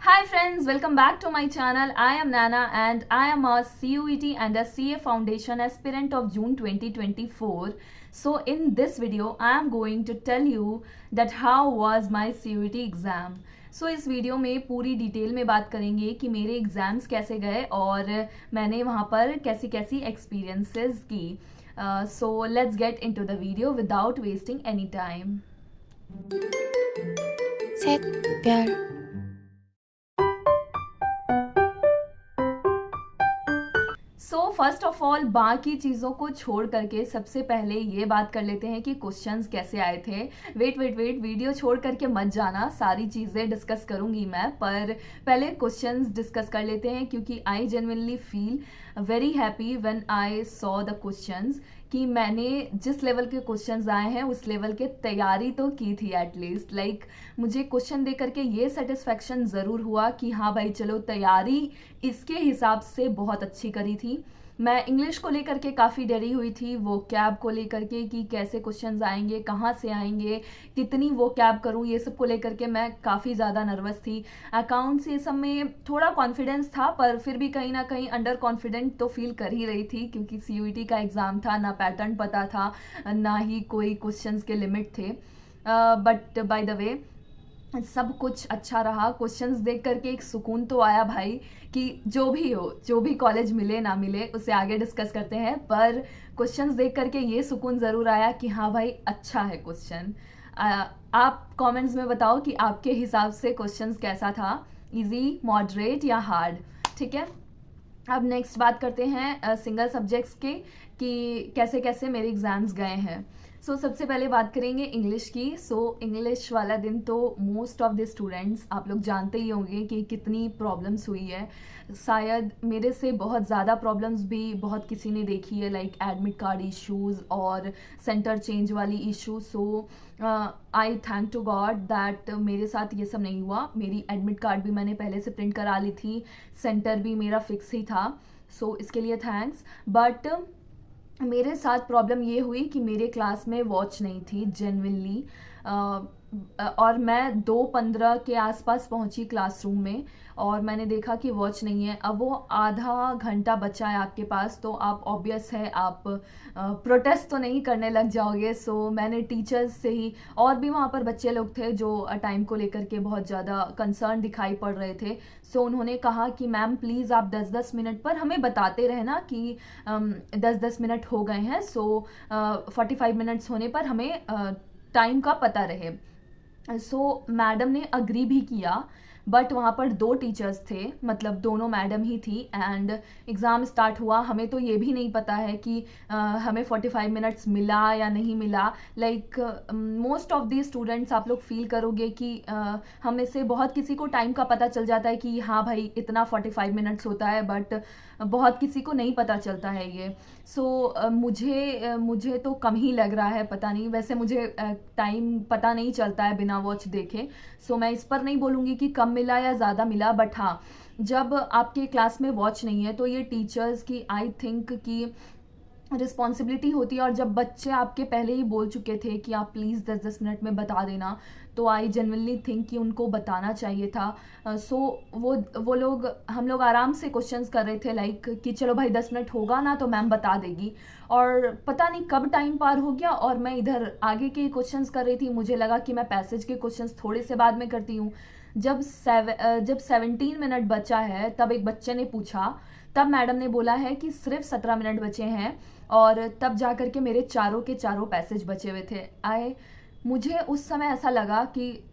Hi friends, welcome back to my channel. I am Nana and I am a CUET and a CA Foundation aspirant of June 2024. So in this video, I am going to tell you that how was my CUET exam. So इस video में पूरी detail में बात करेंगे कि मेरे exams कैसे गए और मैंने वहाँ पर कैसी कैसी एक्सपीरियंसेस की. So let's get into the video without wasting any time. 셋, 별. So first of all बाकी चीज़ों को छोड़ करके सबसे पहले ये बात कर लेते हैं कि क्वेश्चंस कैसे आए थे. वेट वीडियो छोड़ करके मत जाना, सारी चीज़ें डिस्कस करूंगी मैं, पर पहले क्वेश्चंस डिस्कस कर लेते हैं क्योंकि I genuinely feel very happy when I saw the questions कि मैंने जिस लेवल के क्वेश्चंस आए हैं उस लेवल के तैयारी तो की थी एटलीस्ट. लाइक मुझे क्वेश्चन दे करके ये सेटिस्फेक्शन ज़रूर हुआ कि हाँ भाई चलो तैयारी इसके हिसाब से बहुत अच्छी करी थी. मैं इंग्लिश को लेकर के काफ़ी डरी हुई थी, वो कैब को लेकर के कि कैसे क्वेश्चंस आएंगे, कहाँ से आएंगे, कितनी वो कैब करूँ, ये सब को लेकर के मैं काफ़ी ज़्यादा नर्वस थी. अकाउंट्स ये सब में थोड़ा कॉन्फिडेंस था पर फिर भी कहीं ना कहीं अंडर कॉन्फिडेंट तो फील कर ही रही थी क्योंकि CUET का एग्ज़ाम था, ना पैटर्न पता था ना ही कोई क्वेश्चंस के लिमिट थे. बट बाय द वे सब कुछ अच्छा रहा. क्वेश्चंस देख करके एक सुकून तो आया भाई कि जो भी हो, जो भी कॉलेज मिले ना मिले उसे आगे डिस्कस करते हैं, पर क्वेश्चंस देख करके ये सुकून ज़रूर आया कि हाँ भाई अच्छा है क्वेश्चन. आप कमेंट्स में बताओ कि आपके हिसाब से क्वेश्चंस कैसा था, इजी, मॉडरेट या हार्ड. ठीक है, अब नेक्स्ट बात करते हैं सिंगल सब्जेक्ट्स के कि कैसे कैसे मेरे एग्ज़ाम्स गए हैं. सो सबसे पहले बात करेंगे इंग्लिश की. सो इंग्लिश वाला दिन तो मोस्ट ऑफ द स्टूडेंट्स आप लोग जानते ही होंगे कि कितनी प्रॉब्लम्स हुई है. शायद मेरे से बहुत ज़्यादा प्रॉब्लम्स भी बहुत किसी ने देखी है, लाइक एडमिट कार्ड इश्यूज़ और सेंटर चेंज वाली issue. So I thank to God that मेरे साथ ये सब नहीं हुआ. मेरी एडमिट कार्ड भी मैंने पहले से प्रिंट करा ली थी, सेंटर भी मेरा फिक्स ही था. सो इसके लिए थैंक्स. बट मेरे साथ प्रॉब्लम ये हुई कि मेरे क्लास में वॉच नहीं थी जेन्युइनली, और मैं 2:15 के आसपास पहुंची क्लासरूम में और मैंने देखा कि वॉच नहीं है. अब वो आधा घंटा बचा है आपके पास तो आप ऑब्वियस है आप प्रोटेस्ट तो नहीं करने लग जाओगे. सो मैंने टीचर्स से ही, और भी वहाँ पर बच्चे लोग थे जो टाइम को लेकर के बहुत ज़्यादा कंसर्न दिखाई पड़ रहे थे. सो उन्होंने कहा कि मैम प्लीज़ आप 10-10 मिनट पर हमें बताते रहना कि 10-10 मिनट हो गए हैं. सो 45 मिनट्स होने पर हमें टाइम का पता रहे. सो मैडम ने अग्री भी किया, बट वहाँ पर 2 टीचर्स थे, मतलब दोनों मैडम ही थी. एंड एग्ज़ाम स्टार्ट हुआ, हमें तो ये भी नहीं पता है कि हमें 45 मिनट्स मिला या नहीं मिला. Like most of the students आप लोग फील करोगे कि हमें से बहुत किसी को टाइम का पता चल जाता है कि हाँ भाई इतना 45 मिनट्स होता है, बट बहुत किसी को नहीं पता चलता है ये. सो मुझे तो कम ही लग रहा है, पता नहीं, वैसे मुझे टाइम पता नहीं चलता है बिना वॉच देखे. सो मैं इस पर नहीं बोलूँगी कि कम मिला या ज़्यादा मिला, बट हाँ जब आपके क्लास में वॉच नहीं है तो ये टीचर्स की आई थिंक कि रिस्पॉन्सिबिलिटी होती है. और जब बच्चे आपके पहले ही बोल चुके थे कि आप प्लीज़ 10-10 मिनट में बता देना, तो आई जेन्युइनली थिंक कि उनको बताना चाहिए था. सो वो लोग, हम लोग आराम से क्वेश्चंस कर रहे थे, लाइक कि चलो भाई 10 मिनट होगा ना तो मैम बता देगी. और पता नहीं कब टाइम पार हो गया और मैं इधर आगे के क्वेश्चंस कर रही थी. मुझे लगा कि मैं पैसेज के क्वेश्चंस थोड़े से बाद में करती हूँ. जब 17 मिनट बचा है तब एक बच्चे ने पूछा, तब मैडम ने बोला है कि सिर्फ 17 मिनट बचे हैं, और तब जा कर के मेरे चारों के चारों पैसेज बचे हुए थे. मुझे उस समय ऐसा लगा कि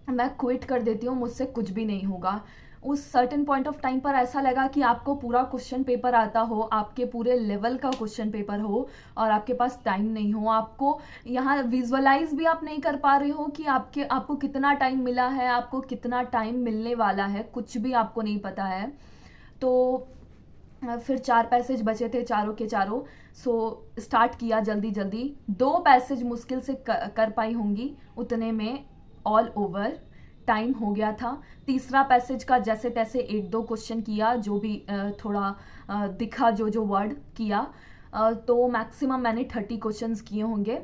मैं क्विट कर देती हूँ, मुझसे कुछ भी नहीं होगा. उस सर्टेन पॉइंट ऑफ टाइम पर ऐसा लगा कि आपको पूरा क्वेश्चन पेपर आता हो, आपके पूरे लेवल का क्वेश्चन पेपर हो और आपके पास टाइम नहीं हो. आपको यहाँ विजुअलाइज भी आप नहीं कर पा रहे हो कि आपको कितना टाइम मिला है, आपको कितना टाइम मिलने वाला है, कुछ भी आपको नहीं पता है. तो फिर 4 पैसेज बचे थे, चारों के चारों. सो स्टार्ट किया जल्दी जल्दी. 2 पैसेज मुश्किल से कर पाई होंगी, उतने में ऑल ओवर टाइम हो गया था. तीसरा पैसेज का जैसे तैसे 1-2 क्वेश्चन किया, जो भी थोड़ा दिखा, जो वर्ड किया. तो मैक्सिमम मैंने 30 क्वेश्चंस किए होंगे.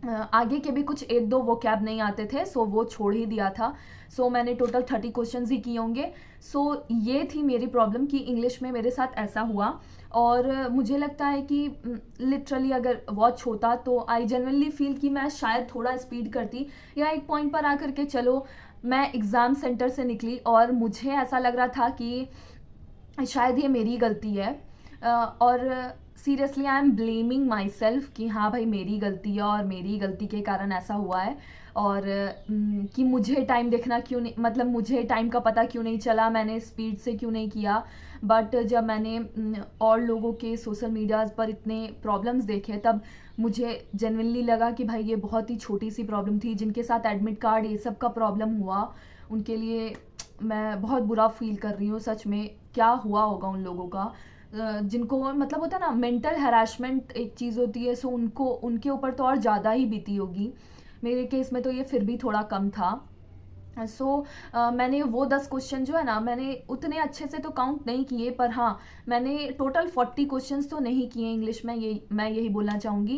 आगे के भी कुछ एक दो वो कैब नहीं आते थे, सो वो छोड़ ही दिया था। सो मैंने टोटल 30 क्वेश्चंस ही किए होंगे। सो ये थी मेरी प्रॉब्लम कि इंग्लिश में मेरे साथ ऐसा हुआ। और मुझे लगता है कि लिटरली अगर वॉच होता तो आई जेन्युइनली फील कि मैं शायद थोड़ा स्पीड करती, या एक पॉइंट पर आकर के चलो मैं एग्ज़ाम सेंटर से निकली और मुझे ऐसा लग रहा था कि शायद ये मेरी गलती है। और seriously I am blaming my self कि हाँ भाई मेरी गलती है और मेरी गलती के कारण ऐसा हुआ है। और कि मुझे टाइम देखना क्यों नहीं, मतलब मुझे टाइम का पता क्यों नहीं चला, मैंने स्पीड से क्यों नहीं किया। बट जब मैंने और लोगों के सोशल मीडियाज़ पर इतने प्रॉब्लम्स देखे तब मुझे जेन्युइनली लगा कि भाई ये बहुत ही छोटी सी प्रॉब्लम थी। जिनके साथ एडमिट कार्ड ये सब का प्रॉब्लम हुआ उनके लिए मैं बहुत बुरा फील कर रही हूँ सच में। क्या हुआ होगा उन लोगों का, जिनको मतलब होता है ना मेंटल हैरेसमेंट एक चीज़ होती है, सो उनको उनके ऊपर तो और ज़्यादा ही बीती होगी। मेरे केस में तो ये फिर भी थोड़ा कम था। सो मैंने वो 10 क्वेश्चन जो है ना मैंने उतने अच्छे से तो काउंट नहीं किए, पर हाँ मैंने टोटल 40 क्वेश्चंस तो नहीं किए इंग्लिश में, मैं यही बोलना चाहूँगी।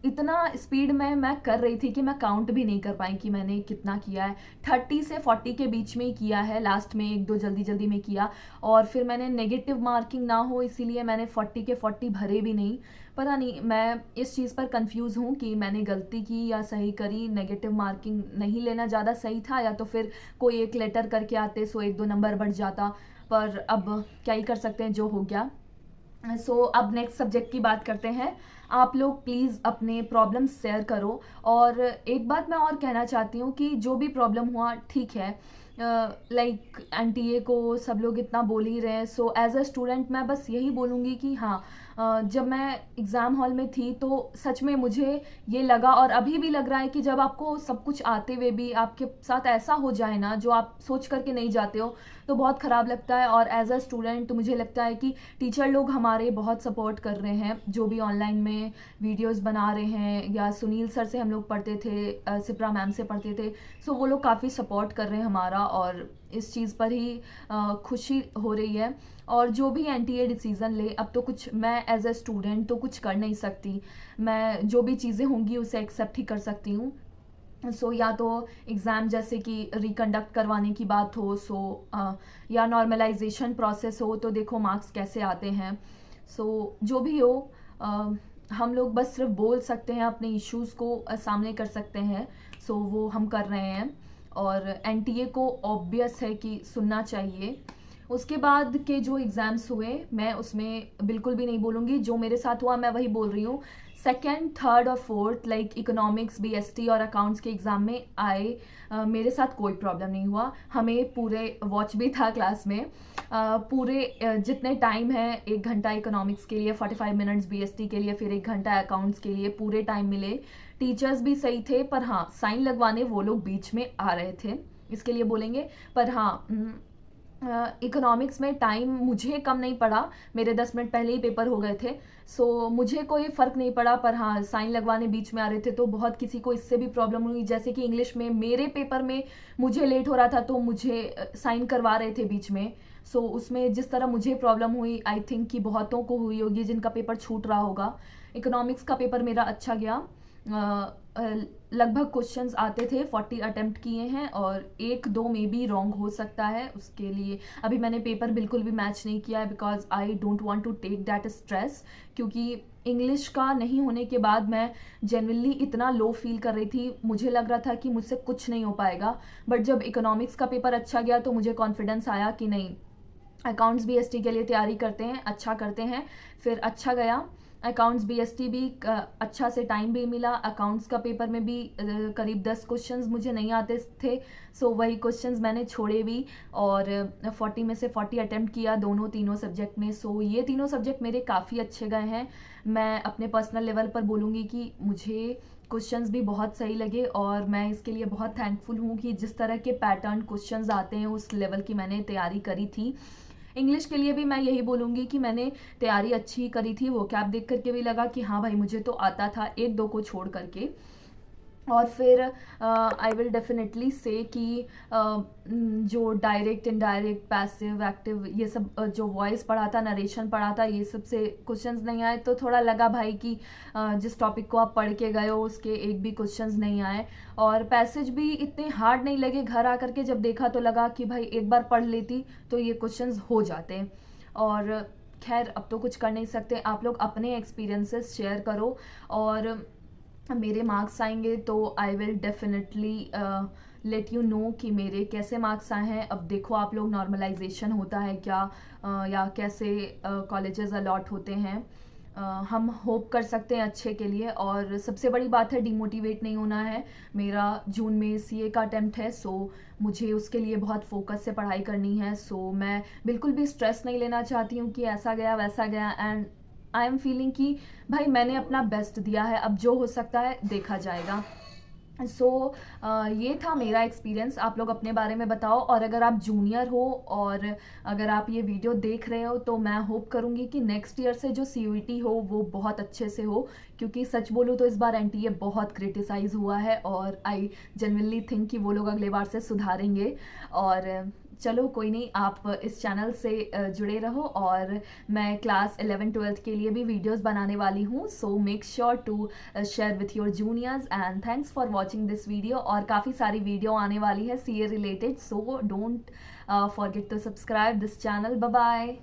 इतना स्पीड में मैं कर रही थी कि मैं काउंट भी नहीं कर पाई कि मैंने कितना किया है। 30 से 40 के बीच में ही किया है, लास्ट में एक दो जल्दी जल्दी में किया। और फिर मैंने नेगेटिव मार्किंग ना हो इसीलिए मैंने 40 के 40 भरे भी नहीं। पता नहीं, मैं इस चीज़ पर कंफ्यूज हूँ कि मैंने गलती की या सही करी। नेगेटिव मार्किंग नहीं लेना ज़्यादा सही था, या तो फिर कोई एक लेटर करके आते सो एक दो नंबर बढ़ जाता। पर अब क्या ही कर सकते हैं, जो हो गया। सो अब नेक्स्ट सब्जेक्ट की बात करते हैं। आप लोग प्लीज़ अपने प्रॉब्लम्स शेयर करो। और एक बात मैं और कहना चाहती हूँ कि जो भी प्रॉब्लम हुआ ठीक है, लाइक एनटीए को सब लोग इतना बोल ही रहे हैं, सो एज अ स्टूडेंट मैं बस यही बोलूँगी कि हाँ, जब मैं एग्ज़ाम हॉल में थी तो सच में मुझे ये लगा और अभी भी लग रहा है कि जब आपको सब कुछ आते हुए भी आपके साथ ऐसा हो जाए ना जो आप सोच करके नहीं जाते हो, तो बहुत ख़राब लगता है। और एज अ स्टूडेंट मुझे लगता है कि टीचर लोग हमारे बहुत सपोर्ट कर रहे हैं, जो भी ऑनलाइन में वीडियोस बना रहे हैं, या सुनील सर से हम लोग पढ़ते थे, सिप्रा मैम से पढ़ते थे, सो वो लोग काफ़ी सपोर्ट कर रहे हैं हमारा, और इस चीज़ पर ही खुशी हो रही है। और जो भी एनटीए डिसीज़न ले, अब तो कुछ मैं एज अ स्टूडेंट तो कुछ कर नहीं सकती, मैं जो भी चीज़ें होंगी उसे एक्सेप्ट ही कर सकती हूँ। सो या तो एग्ज़ाम जैसे कि रिकंडक्ट करवाने की बात हो, या नॉर्मलाइजेशन प्रोसेस हो, तो देखो मार्क्स कैसे आते हैं। जो भी हो, हम लोग बस सिर्फ बोल सकते हैं, अपने इश्यूज़ को सामने कर सकते हैं। वो हम कर रहे हैं, और एनटीए को ऑब्वियस है कि सुनना चाहिए। उसके बाद के जो एग्ज़ाम्स हुए मैं उसमें बिल्कुल भी नहीं बोलूँगी, जो मेरे साथ हुआ मैं वही बोल रही हूँ। सेकेंड, थर्ड और फोर्थ लाइक इकोनॉमिक्स, बीएसटी और अकाउंट्स के एग्ज़ाम में आए, मेरे साथ कोई प्रॉब्लम नहीं हुआ। हमें पूरे वॉच भी था क्लास में, पूरे जितने टाइम है, 1 घंटा इकोनॉमिक्स के लिए, 45 मिनट्स बीएसटी के लिए, फिर 1 घंटा अकाउंट्स के लिए, पूरे टाइम मिले। टीचर्स भी सही थे, पर हाँ साइन लगवाने वो लोग बीच में आ रहे थे, इसके लिए बोलेंगे। पर हाँ, इकोनॉमिक्स में टाइम मुझे कम नहीं पड़ा, मेरे 10 मिनट पहले ही पेपर हो गए थे, मुझे कोई फ़र्क नहीं पड़ा। पर हाँ, साइन लगवाने बीच में आ रहे थे तो बहुत किसी को इससे भी प्रॉब्लम हुई। जैसे कि इंग्लिश में मेरे पेपर में मुझे लेट हो रहा था तो मुझे साइन करवा रहे थे बीच में। उसमें जिस तरह मुझे प्रॉब्लम हुई, आई थिंक कि बहुतों को हुई होगी जिनका पेपर छूट रहा होगा। इकोनॉमिक्स का पेपर मेरा अच्छा गया, लगभग क्वेश्चंस आते थे, 40 अटेम्प्ट किए हैं, और एक दो में भी रॉन्ग हो सकता है। उसके लिए अभी मैंने पेपर बिल्कुल भी मैच नहीं किया है, because I don't want to take that stress. क्योंकि इंग्लिश का नहीं होने के बाद मैं जेन्युइनली इतना लो फील कर रही थी, मुझे लग रहा था कि मुझसे कुछ नहीं हो पाएगा। बट जब इकोनॉमिक्स का पेपर अच्छा गया तो मुझे कॉन्फिडेंस आया कि नहीं, अकाउंट्स बीएसटी के लिए तैयारी करते हैं, अच्छा करते हैं। फिर अच्छा गया, अकाउंट्स बीएसटी भी अच्छा से टाइम भी मिला। अकाउंट्स का पेपर में भी करीब 10 क्वेश्चंस मुझे नहीं आते थे, वही क्वेश्चंस मैंने छोड़े भी, और 40 में से 40 अटेम्प्ट किया दोनों तीनों सब्जेक्ट में। ये तीनों सब्जेक्ट मेरे काफ़ी अच्छे गए हैं। मैं अपने पर्सनल लेवल पर बोलूँगी कि मुझे क्वेश्चंस भी बहुत सही लगे, और मैं इसके लिए बहुत थैंकफुल हूँ कि जिस तरह के पैटर्न क्वेश्चंस आते हैं उस लेवल की मैंने तैयारी करी थी। इंग्लिश के लिए भी मैं यही बोलूँगी कि मैंने तैयारी अच्छी करी थी, वो कैब देख करके भी लगा कि हाँ भाई मुझे तो आता था, एक दो को छोड़ करके। और फिर आई विल डेफिनेटली से कि जो डायरेक्ट इनडायरेक्ट पैसिव एक्टिव ये सब जो वॉइस पढ़ा था, नरेशन पढ़ा था, ये सब से क्वेश्चंस नहीं आए, तो थोड़ा लगा भाई कि जिस टॉपिक को आप पढ़ के गए हो उसके एक भी क्वेश्चंस नहीं आए। और पैसेज भी इतने हार्ड नहीं लगे, घर आकर के जब देखा तो लगा कि भाई एक बार पढ़ लेती तो ये क्वेश्चंस हो जाते। और खैर अब तो कुछ कर नहीं सकते, आप लोग अपने एक्सपीरियंसेस शेयर करो और मेरे मार्क्स आएंगे तो I will definitely let you know कि मेरे कैसे मार्क्स आए हैं। अब देखो आप लोग, नॉर्मलाइजेशन होता है क्या या कैसे कॉलेजेस अलॉट होते हैं। हम होप कर सकते हैं अच्छे के लिए। और सबसे बड़ी बात है डिमोटिवेट नहीं होना है। मेरा जून में सीए का अटेम्प्ट है, सो मुझे उसके लिए बहुत फोकस से पढ़ाई करनी है। सो मैं बिल्कुल भी स्ट्रेस नहीं लेना चाहती हूँ कि ऐसा गया वैसा गया। एंड आई एम फीलिंग कि भाई मैंने अपना बेस्ट दिया है, अब जो हो सकता है देखा जाएगा। सो ये था मेरा एक्सपीरियंस। आप लोग अपने बारे में बताओ, और अगर आप जूनियर हो और अगर आप ये वीडियो देख रहे हो तो मैं होप करूँगी कि नेक्स्ट ईयर से जो सीयूईटी हो वो बहुत अच्छे से हो, क्योंकि सच बोलूँ तो इस बार एनटीए बहुत क्रिटिसाइज़ हुआ है और आई जेन्युइनली थिंक कि वो लोग अगले बार से सुधारेंगे। और चलो कोई नहीं, आप इस चैनल से जुड़े रहो और मैं क्लास 11-12 के लिए भी वीडियोस बनाने वाली हूँ। So make sure to share with your juniors and thanks for watching this video. और काफ़ी सारी वीडियो आने वाली है CA related, so don't forget to subscribe this channel. Bye bye.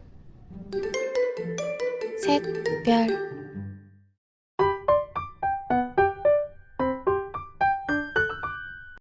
셋, 별.